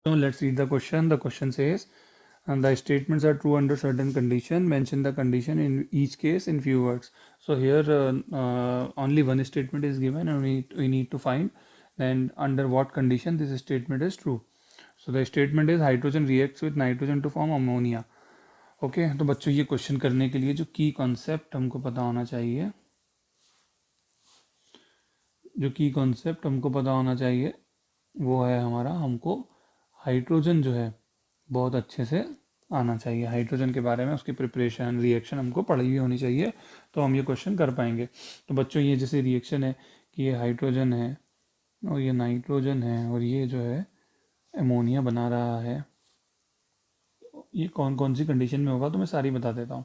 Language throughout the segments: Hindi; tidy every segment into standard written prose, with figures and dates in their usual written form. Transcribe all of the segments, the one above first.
So let's read the question. The question says, and the statements are true under certain condition. Mention the condition in each case in few words. So here only one statement is given, and we need to find and under what condition this statement is true. So the statement is hydrogen reacts with nitrogen to form ammonia. Okay तो बच्चों ये क्वेश्चन करने के लिए जो की कॉन्सेप्ट हमको पता होना चाहिए, वो है हमारा, हमको हाइड्रोजन जो है बहुत अच्छे से आना चाहिए। हाइड्रोजन के बारे में उसकी प्रिपरेशन रिएक्शन हमको पढ़ी हुई होनी चाहिए, तो हम ये क्वेश्चन कर पाएंगे। तो बच्चों ये जैसे रिएक्शन है कि ये हाइड्रोजन है और ये नाइट्रोजन है और ये जो है अमोनिया बना रहा है, ये कौन कौन सी कंडीशन में होगा तो मैं सारी बता देता हूँ।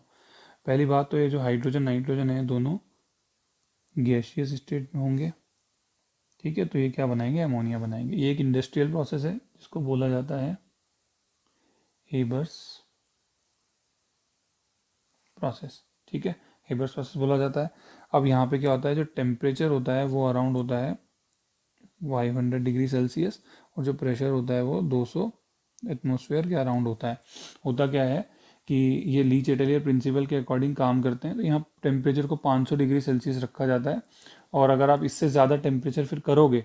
पहली बात तो ये जो हाइड्रोजन नाइट्रोजन है दोनों गैसियस स्टेट में होंगे, ठीक है। तो ये क्या बनाएंगे, अमोनिया बनाएंगे। ये एक इंडस्ट्रियल प्रोसेस है जिसको बोला जाता है हेबर्स प्रोसेस, ठीक है, हेबर्स प्रोसेस बोला जाता है। अब यहाँ पे क्या होता है, जो टेम्परेचर होता है वो अराउंड होता है 500 डिग्री सेल्सियस और जो प्रेशर होता है वो 200 एटमॉस्फेयर के अराउंड होता है। होता क्या है कि ये लीच एटेलियर प्रिंसिपल के अकॉर्डिंग काम करते हैं। तो यहाँ टेम्परेचर को 500 डिग्री सेल्सियस रखा जाता है, और अगर आप इससे ज़्यादा टेम्परेचर फिर करोगे,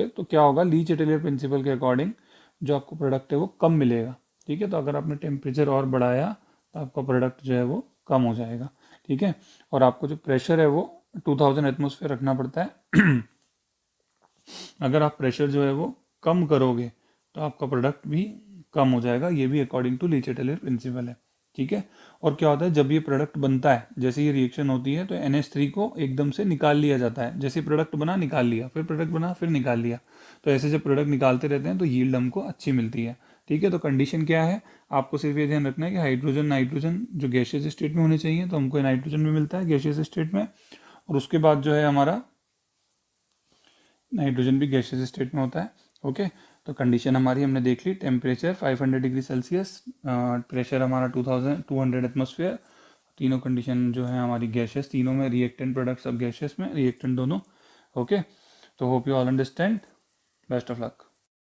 तो क्या होगा, लीच एटेलियर प्रिंसिपल के अकॉर्डिंग जो आपको प्रोडक्ट है वो कम मिलेगा, ठीक है। तो अगर आपने टेम्परेचर और बढ़ाया तो आपका प्रोडक्ट जो है वो कम हो जाएगा, ठीक है। और आपको जो प्रेशर है वो 2000 एटमॉस्फेयर रखना पड़ता है। अगर आप प्रेशर जो है वो कम करोगे तो आपका प्रोडक्ट भी कम हो जाएगा, ये भी according to Le Chatelier principle है, ठीक है। और क्या होता है, जब ये प्रोडक्ट बनता है, जैसे ये रिएक्शन होती है तो NH3 को एकदम से निकाल लिया जाता है। जैसे प्रोडक्ट बना निकाल लिया, फिर प्रोडक्ट बना फिर निकाल लिया, तो ऐसे जब प्रोडक्ट निकालते रहते हैं तो यील्ड हमको अच्छी मिलती है, ठीक है। तो कंडीशन क्या है, आपको सिर्फ ये ध्यान रखना है कि हाइड्रोजन नाइट्रोजन जो गैसियस स्टेट में होने चाहिए, तो हमको नाइट्रोजन भी मिलता है गैसियस स्टेट में, और उसके बाद जो है हमारा नाइट्रोजन भी गैसियस स्टेट में होता है, ओके। तो कंडीशन हमारी हमने देख ली, टेम्परेचर 500 डिग्री सेल्सियस, प्रेशर हमारा 2200 एटमॉस्फेयर, तीनों कंडीशन जो है हमारी गैसियस, तीनों में रिएक्टेंट प्रोडक्ट सब गैसियस में, रिएक्टेंट दोनों, ओके। तो hope you all understand, best of luck.